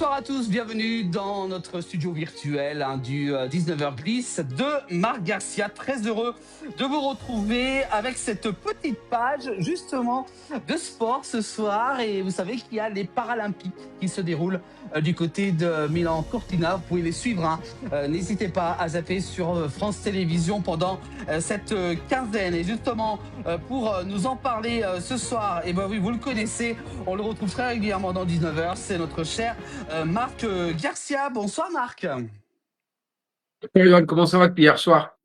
Bonsoir à tous, bienvenue dans notre studio virtuel du 19h Glisse de Marc Garcia. Très heureux de vous retrouver avec cette petite page justement de sport ce soir. Et vous savez qu'il y a les Paralympiques qui se déroulent du côté de Milan Cortina. Vous pouvez les suivre. N'hésitez pas à zapper sur France Télévisions pendant cette quinzaine. Et justement, pour nous en parler ce soir, et ben oui, vous le connaissez, on le retrouve très régulièrement dans 19h. C'est notre cher Marc Garcia. Bonsoir Marc. Salut, comment ça va depuis hier soir?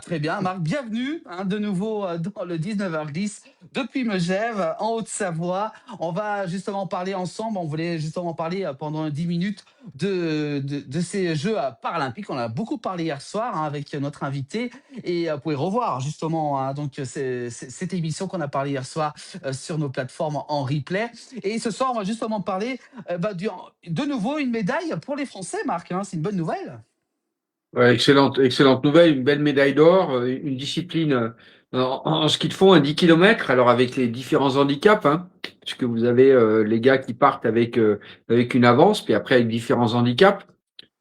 Très bien Marc, bienvenue de nouveau dans le 19h Glisse depuis Megève en Haute-Savoie. On va justement parler ensemble, on voulait justement parler pendant 10 minutes de ces Jeux paralympiques. On a beaucoup parlé hier soir avec notre invité et vous pouvez revoir justement donc cette émission qu'on a parlé hier soir sur nos plateformes en replay. Et ce soir, on va justement parler de nouveau une médaille pour les Français, Marc. C'est une bonne nouvelle. Ouais, excellente nouvelle, une belle médaille d'or, une discipline en ski de fond, un 10 km, alors avec les différents handicaps, puisque vous avez les gars qui partent avec une avance, puis après avec différents handicaps.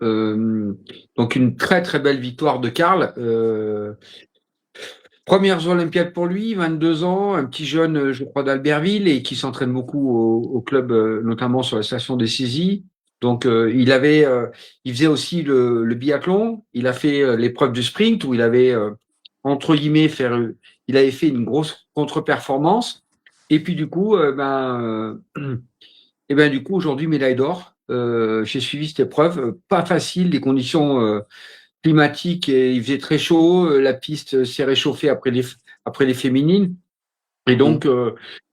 Donc une très très belle victoire de Karl. Premières Olympiades pour lui, 22 ans, un petit jeune, je crois, d'Albertville et qui s'entraîne beaucoup au club, notamment sur la station des saisies. Donc, il faisait aussi le biathlon. Il a fait l'épreuve du sprint où il avait, entre guillemets, il avait fait une grosse contre-performance. Et puis, du coup, du coup, aujourd'hui, médaille d'or. J'ai suivi cette épreuve, pas facile, les conditions climatique et il faisait très chaud. La piste s'est réchauffée après les féminines. Et donc,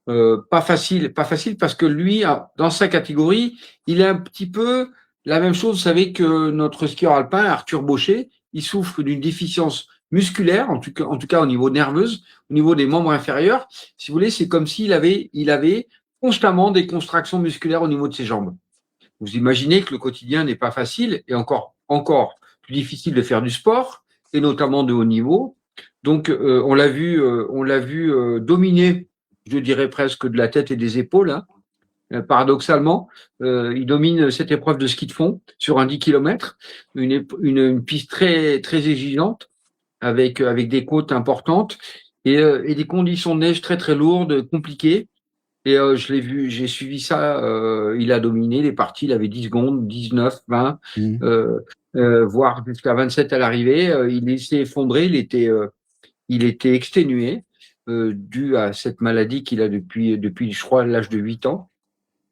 pas facile parce que lui, dans sa catégorie, il est un petit peu la même chose. Vous savez que notre skieur alpin, Arthur Baucher, il souffre d'une déficience musculaire, en tout cas au niveau nerveuse, au niveau des membres inférieurs. Si vous voulez, c'est comme s'il avait constamment des contractions musculaires au niveau de ses jambes. Vous imaginez que le quotidien n'est pas facile et encore plus difficile de faire du sport et notamment de haut niveau. Donc on l'a vu dominer, je dirais presque de la tête et des épaules. Paradoxalement, il domine cette épreuve de ski de fond sur un 10 km, une piste très très exigeante avec des côtes importantes et des conditions de neige très très lourdes, compliquées. Et je l'ai vu, j'ai suivi ça. Il a dominé les parties. Il avait 10 secondes, 19, 20, voire jusqu'à 27 à l'arrivée. Il s'est effondré. Il était exténué dû à cette maladie qu'il a depuis, je crois, l'âge de 8 ans.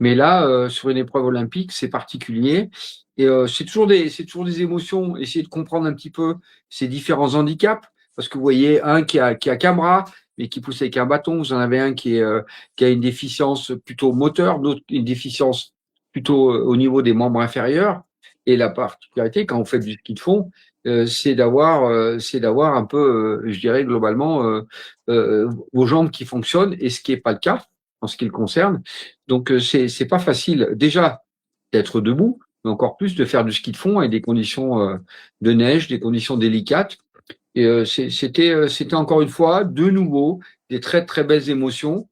Mais là, sur une épreuve olympique, c'est particulier. Et c'est toujours des émotions. Essayer de comprendre un petit peu ces différents handicaps. Parce que vous voyez un qui a qu'un bras, mais qui pousse avec un bâton. Vous en avez un qui a une déficience plutôt moteur, d'autres une déficience plutôt au niveau des membres inférieurs. Et la particularité, quand vous faites du ski de fond, c'est d'avoir un peu, je dirais globalement, vos jambes qui fonctionnent, et ce qui n'est pas le cas en ce qui le concerne. Donc c'est pas facile déjà d'être debout, mais encore plus de faire du ski de fond avec des conditions de neige, des conditions délicates. Et c'était encore une fois, de nouveau, des très très belles émotions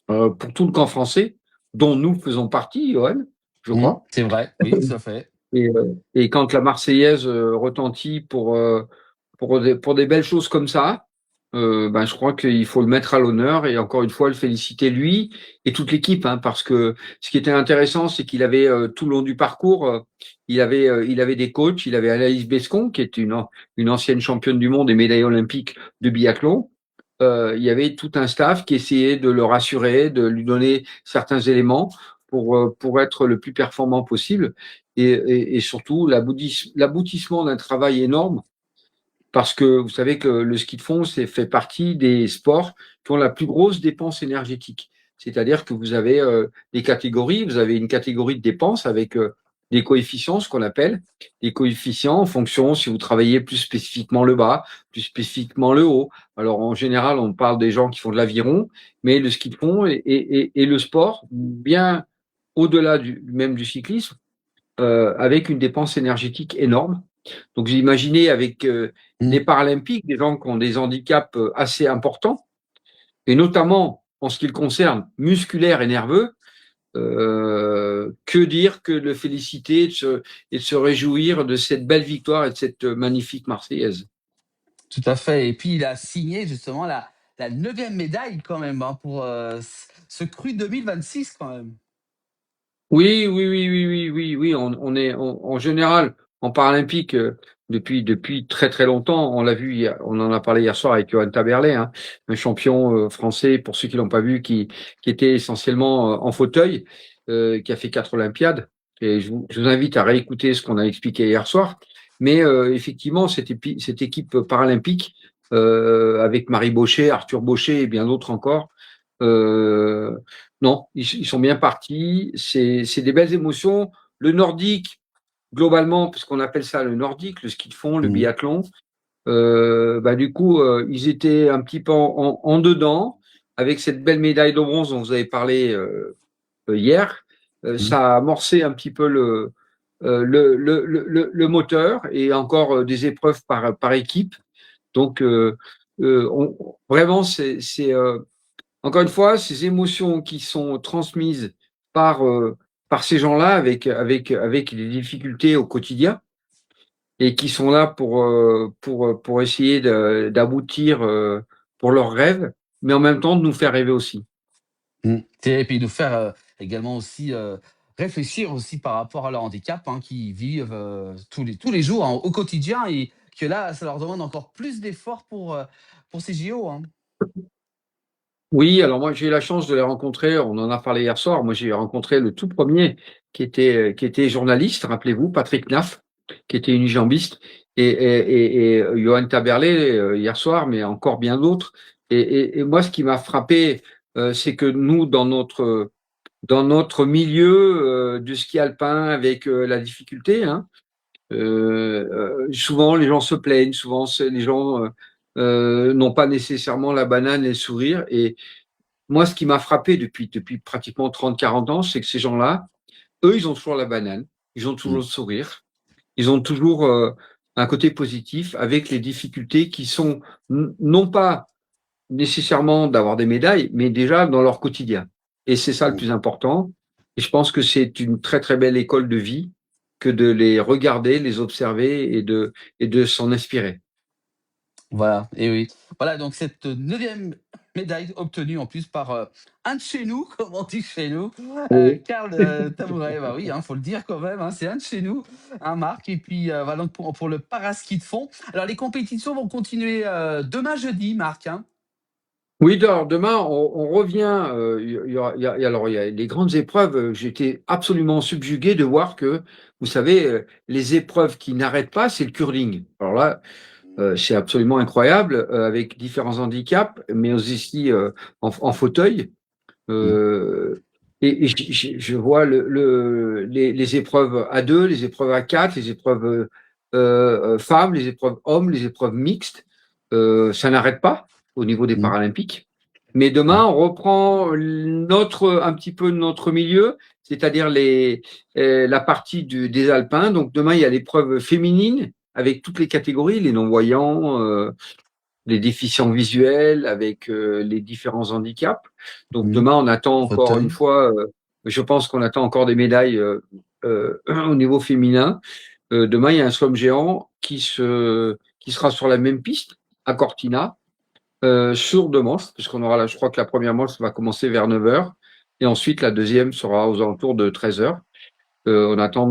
pour tout le camp français, dont nous faisons partie, Johan, je crois. C'est vrai, oui, tout à fait. Et quand la Marseillaise retentit pour des belles choses comme ça, je crois qu'il faut le mettre à l'honneur et encore une fois le féliciter lui et toute l'équipe, parce que ce qui était intéressant, c'est qu'il avait tout le long du parcours, il avait des coachs, il avait Anaïs Bescon qui est une ancienne championne du monde et médaille olympique de biathlon. Il y avait tout un staff qui essayait de le rassurer, de lui donner certains éléments pour être le plus performant possible et surtout l'aboutissement d'un travail énorme. Parce que vous savez que le ski de fond, fait partie des sports qui ont la plus grosse dépense énergétique. C'est-à-dire que vous avez des catégories, vous avez une catégorie de dépenses avec des coefficients, ce qu'on appelle des coefficients en fonction si vous travaillez plus spécifiquement le bas, plus spécifiquement le haut. Alors en général, on parle des gens qui font de l'aviron, mais le ski de fond et le sport, bien au-delà même du cyclisme, avec une dépense énergétique énorme. Donc j'ai imaginé avec les Paralympiques, des gens qui ont des handicaps assez importants, et notamment en ce qui le concerne musculaire et nerveux, Que dire que de le féliciter et de se réjouir de cette belle victoire et de cette magnifique Marseillaise. Tout à fait. Et puis, il a signé justement la 9e médaille quand même hein, pour ce cru 2026 quand même. Oui, oui, oui, oui, oui, oui, oui. On est en général en paralympique depuis très très longtemps. On l'a vu, on en a parlé hier soir avec Johan Taberlet, hein, un champion français pour ceux qui l'ont pas vu, qui était essentiellement en fauteuil, qui a fait 4 Olympiades. Et je vous invite à réécouter ce qu'on a expliqué hier soir. Mais effectivement, cette équipe paralympique avec Marie Baucher, Arthur Baucher et bien d'autres encore. Non, ils sont bien partis. C'est des belles émotions. Le nordique, globalement, parce qu'on appelle ça le nordique, le ski de fond, le Mhm. biathlon, du coup, ils étaient un petit peu en dedans avec cette belle médaille de bronze dont vous avez parlé hier. Mhm. Ça a amorcé un petit peu le moteur et encore des épreuves par équipe. Donc, vraiment, encore une fois, ces émotions qui sont transmises par, par ces gens-là avec les difficultés au quotidien et qui sont là pour essayer d'aboutir pour leurs rêves, mais en même temps de nous faire rêver aussi. Mm. Et puis nous faire également aussi réfléchir aussi par rapport à leur handicap, hein, qui vivent tous les jours hein, au quotidien et que là, ça leur demande encore plus d'efforts pour ces JO. Hein. Oui, alors moi j'ai eu la chance de les rencontrer, on en a parlé hier soir, moi j'ai rencontré le tout premier qui était journaliste, rappelez-vous, Patrick Naff, qui était unijambiste, et Johan Taberlet hier soir, mais encore bien d'autres. Et moi ce qui m'a frappé, c'est que nous, dans notre milieu du ski alpin, avec la difficulté, hein, souvent les gens se plaignent, souvent les gens n'ont pas nécessairement la banane et le sourire, et moi, ce qui m'a frappé depuis pratiquement 30, 40 ans, c'est que ces gens-là, eux, ils ont toujours la banane, ils ont toujours Mm. le sourire, ils ont toujours un côté positif avec les difficultés qui sont non pas nécessairement d'avoir des médailles, mais déjà dans leur quotidien. Et c'est ça le Mm. plus important. Et je pense que c'est une très très belle école de vie que de les regarder, les observer et de s'en inspirer. Voilà, et oui. Voilà, donc cette 9e médaille obtenue en plus par un de chez nous, comme on dit chez nous, Oui. Karl Tabouret. Bah oui, il faut le dire quand même, hein, c'est un de chez nous, un Marc. Et puis voilà, donc pour le paraski de fond. Alors les compétitions vont continuer demain jeudi, Marc. Hein. Oui, alors demain, on revient. Alors, il y a les grandes épreuves. J'étais absolument subjugué de voir que, vous savez, les épreuves qui n'arrêtent pas, c'est le curling. Alors là, c'est absolument incroyable, avec différents handicaps, mais aussi en fauteuil. Mm. Euh, et je vois les épreuves à deux, les épreuves à quatre, les épreuves femmes, les épreuves hommes, les épreuves mixtes. Ça n'arrête pas au niveau des Mm. Paralympiques. Mais demain, Mm. on reprend un petit peu notre milieu, c'est-à-dire la partie des Alpins. Donc demain, il y a l'épreuve féminine avec toutes les catégories, les non-voyants, les déficients visuels, avec les différents handicaps. Donc Mm. demain, on attend encore une Fauteuil. fois, je pense qu'on attend encore des médailles au niveau féminin. Demain, il y a un slalom géant qui sera sur la même piste à Cortina, sur 2 manches, puisqu'on aura je crois que la première manche va commencer vers 9 heures, et ensuite la deuxième sera aux alentours de 13 heures. On attend,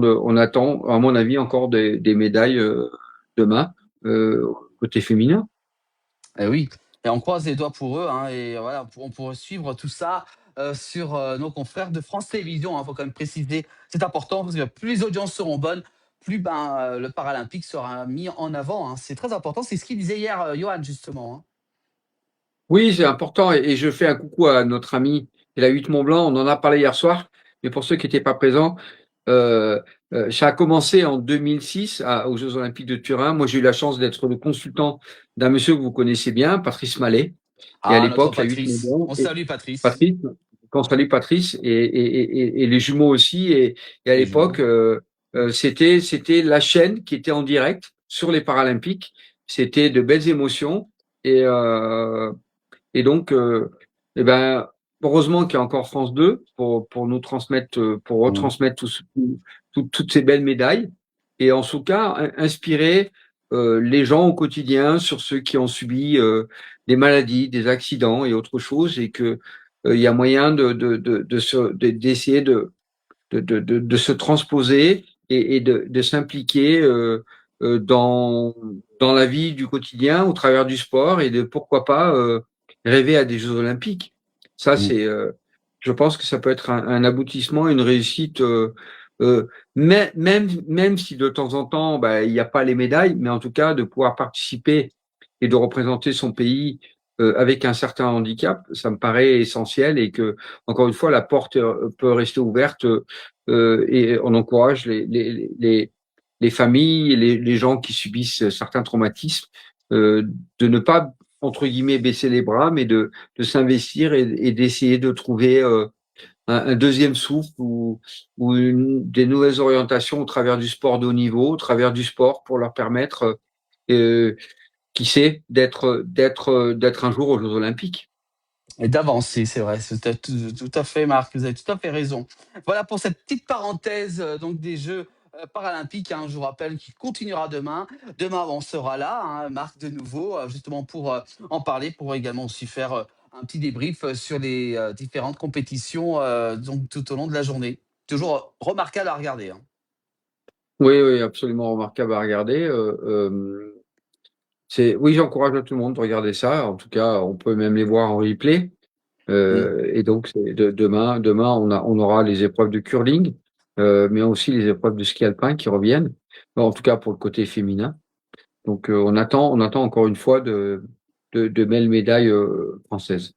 à mon avis, encore des médailles demain, côté féminin. Eh oui, et on croise les doigts pour eux, hein, et voilà, on pourra suivre tout ça sur nos confrères de France Télévisions. Il faut quand même préciser, c'est important parce que plus les audiences seront bonnes, plus le Paralympique sera mis en avant. Hein. C'est très important. C'est ce qu'il disait hier, Johan, justement. Hein. Oui, c'est important, et je fais un coucou à notre ami de la Huit Mont Blanc. On en a parlé hier soir, mais pour ceux qui n'étaient pas présents, euh, ça a commencé en 2006 aux Jeux Olympiques de Turin. Moi, j'ai eu la chance d'être le consultant d'un monsieur que vous connaissez bien, Patrice Mallet. Et à Ah, notre l'époque, la Huit Mont Patrice. Blanc, On salue Patrice. Patrice, quand salut Patrice et les jumeaux aussi. Et à Les l'époque, jumeaux. c'était la chaîne qui était en direct sur les Paralympiques. C'était de belles émotions. Et, euh, et donc, eh ben, heureusement qu'il y a encore France 2 pour nous transmettre, pour retransmettre toutes ces belles médailles. Et en tout cas, inspirer les gens au quotidien sur ceux qui ont subi des maladies, des accidents et autre chose, et que il y a moyen d'essayer de se transposer et de s'impliquer dans la vie du quotidien au travers du sport et de pourquoi pas rêver à des Jeux Olympiques. Ça, Mm. je pense que ça peut être un aboutissement, une réussite, même si de temps en temps, bah, il n'y a pas les médailles, mais en tout cas de pouvoir participer et de représenter son pays avec un certain handicap, ça me paraît essentiel et que, encore une fois, la porte peut rester ouverte et on encourage les familles et les gens qui subissent certains traumatismes de ne pas, entre guillemets, baisser les bras, mais de s'investir et d'essayer de trouver un deuxième souffle ou des nouvelles orientations au travers du sport de haut niveau, au travers du sport pour leur permettre, qui sait, d'être un jour aux Jeux Olympiques. Et d'avancer, c'est vrai, c'est tout à fait, Marc, vous avez tout à fait raison. Voilà pour cette petite parenthèse donc des Jeux paralympiques, hein, je vous rappelle, qui continuera demain. Demain, on sera là, hein, Marc, de nouveau, justement pour en parler, pour également aussi faire un petit débrief sur les différentes compétitions donc tout au long de la journée. Toujours remarquable à regarder. Hein. Oui, oui, absolument remarquable à regarder. Oui, j'encourage tout le monde de regarder ça. En tout cas, on peut même les voir en replay. Mm. Et donc, demain, on aura les épreuves de curling, mais aussi les épreuves de ski alpin qui reviennent. En tout cas, pour le côté féminin. Donc, on attend encore une fois de belles médailles françaises.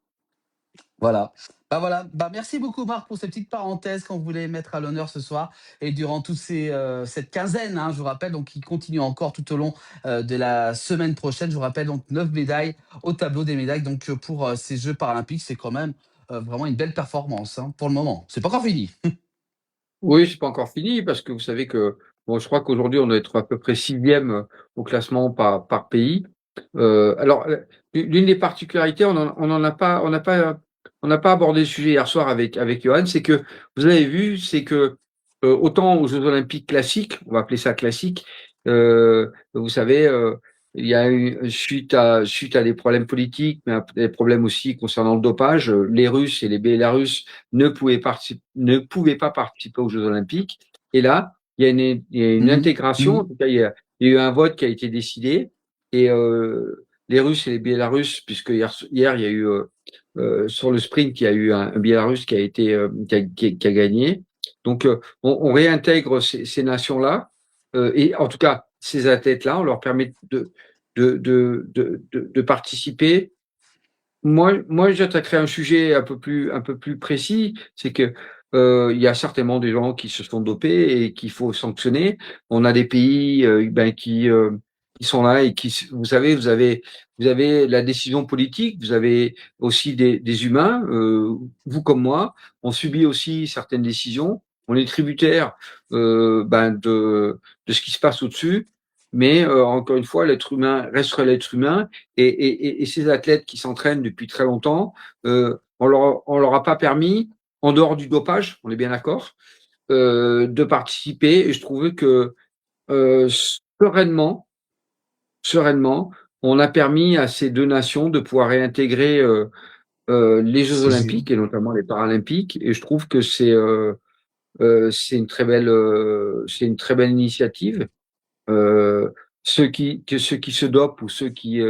Voilà. Bah voilà. Bah merci beaucoup Marc pour cette petite parenthèse qu'on voulait mettre à l'honneur ce soir et durant cette quinzaine, hein, je vous rappelle, donc qui continue encore tout au long de la semaine prochaine. Je vous rappelle donc 9 médailles au tableau des médailles. Donc pour ces Jeux paralympiques, c'est quand même vraiment une belle performance hein, pour le moment. C'est pas encore fini. Oui, c'est pas encore fini parce que vous savez que, bon, je crois qu'aujourd'hui, on doit être à peu près sixième au classement par pays. Alors, l'une des particularités, on n'a pas abordé le sujet hier soir avec Johan, c'est que vous avez vu, c'est que autant aux Jeux Olympiques classiques, on va appeler ça classique, vous savez, il y a eu suite à des problèmes politiques, mais à des problèmes aussi concernant le dopage, les Russes et les Bélarusses ne pouvaient pas participer aux Jeux Olympiques. Et là, il y a une Mhm. intégration, en Mhm. tout cas, il y a eu un vote qui a été décidé et les Russes et les Bélarusses, puisque hier il y a eu sur le sprint, il y a eu un Biélorusse qui a été qui a gagné. Donc on réintègre ces nations-là et en tout cas ces athlètes-là, on leur permet de participer. Moi, j'attaquerai un sujet un peu plus précis, c'est que il y a certainement des gens qui se sont dopés et qu'il faut sanctionner. On a des pays qui sont là et vous savez, vous avez la décision politique, vous avez aussi des humains, vous comme moi, on subit aussi certaines décisions. On est tributaire de ce qui se passe au-dessus, mais encore une fois, l'être humain restera l'être humain et ces athlètes qui s'entraînent depuis très longtemps, on leur a pas permis, en dehors du dopage, on est bien d'accord, de participer. Et je trouvais que euh, sereinement, sereinement, on a permis à ces deux nations de pouvoir réintégrer les Jeux C'est génial. Olympiques et notamment les Paralympiques. Et je trouve que c'est une très belle initiative. Ceux qui se dopent ou ceux qui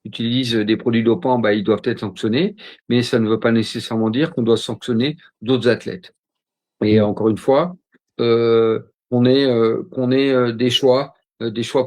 utilisent des produits dopants, bah, ils doivent être sanctionnés, mais ça ne veut pas nécessairement dire qu'on doit sanctionner d'autres athlètes. Et Mm. encore une fois, qu'on ait des choix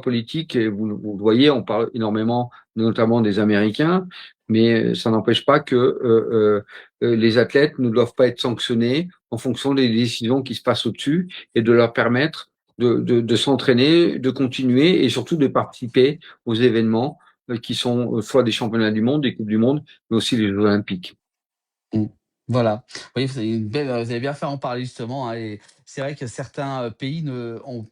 politiques. Et vous le voyez, on parle énormément, notamment des Américains, mais ça n'empêche pas que les athlètes ne doivent pas être sanctionnés en fonction des décisions qui se passent au-dessus et de leur permettre de s'entraîner, de continuer et surtout de participer aux événements qui sont soit des championnats du monde, des coupes du monde, mais aussi les Jeux olympiques. Mm. Voilà. Oui, vous avez bien fait en parler justement. Hein, et c'est vrai que certains pays ont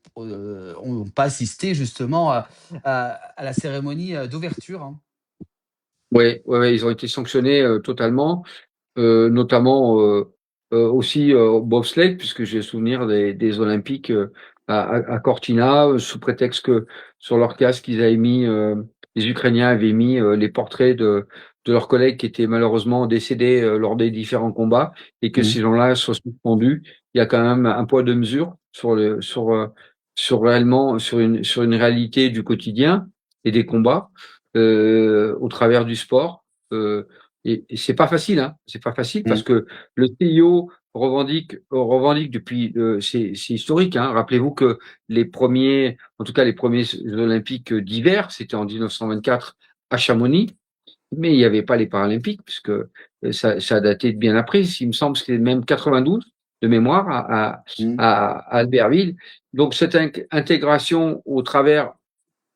pas assisté justement à la cérémonie d'ouverture. Hein. Ouais, ouais, ouais, ils ont été sanctionnés totalement. notamment aussi au bobsleigh, puisque j'ai souvenir des Olympiques à Cortina, sous prétexte que sur leur casque, ils avaient mis, les Ukrainiens avaient mis les portraits de leurs collègues qui étaient malheureusement décédés lors des différents combats, et que Mmh. ces gens-là soient suspendus. Il y a quand même un poids de mesure sur réellement sur une réalité du quotidien et des combats au travers du sport. Et c'est pas facile, hein. C'est pas facile parce Mmh. que le CIO revendique depuis, c'est historique, hein. Rappelez-vous que en tout cas les premiers Olympiques d'hiver, c'était en 1924 à Chamonix, mais il n'y avait pas les Paralympiques puisque ça a daté de bien après. Il me semble que c'était même 92 de mémoire Mmh. à Albertville. Donc cette intégration au travers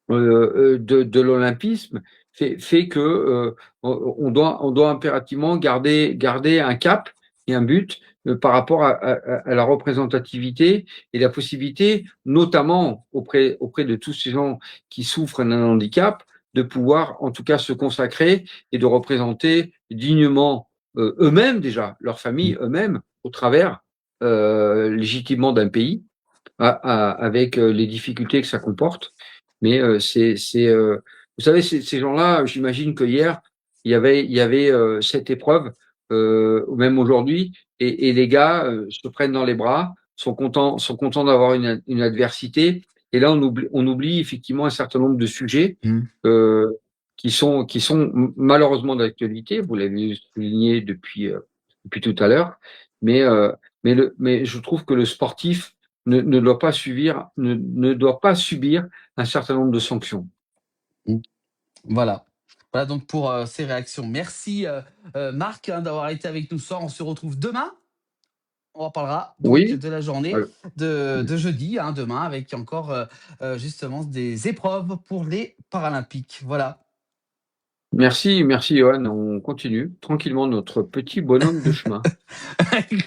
de l'olympisme fait que on doit impérativement garder un cap et un but par rapport à la représentativité et la possibilité, notamment auprès de tous ces gens qui souffrent d'un handicap, de pouvoir en tout cas se consacrer et de représenter dignement eux-mêmes déjà, leur famille Mmh. eux-mêmes, au travers légitimement d'un pays avec les difficultés que ça comporte. Mais vous savez, ces gens-là, j'imagine que hier, il y avait cette épreuve, ou même aujourd'hui, et les gars se prennent dans les bras, sont contents d'avoir une adversité. Et là, on oublie effectivement un certain nombre de sujets Mmh. euh, qui sont malheureusement d'actualité. Vous l'avez souligné depuis tout à l'heure. Mais, mais je trouve que le sportif ne doit pas ne doit pas subir un certain nombre de sanctions. Mmh. Voilà. Voilà donc pour, ces réactions. Merci, Marc, hein, d'avoir été avec nous ce soir. On se retrouve demain. On reparlera donc Oui, de la journée heu, de jeudi, hein, demain, avec encore, justement des épreuves pour les Paralympiques. Voilà. merci Johan. On continue tranquillement notre petit bonhomme de chemin.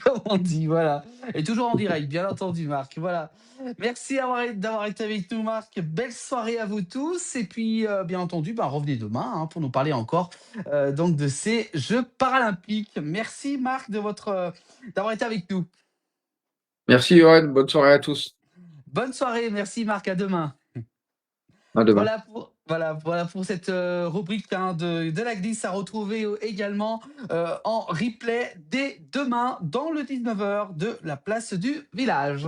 Comme on dit, voilà. Et toujours en direct, bien entendu, Marc. Voilà. Merci d'avoir été avec nous, Marc. Belle soirée à vous tous. Et puis, bien entendu, bah, revenez demain, hein, pour nous parler encore donc de ces Jeux paralympiques. Merci, Marc, d'avoir été avec nous. Merci Johan, bonne soirée à tous. Bonne soirée. Merci, Marc. À demain. À demain. Voilà pour cette rubrique, hein, de la glisse à retrouver également en replay dès demain dans le 19h de la place du village.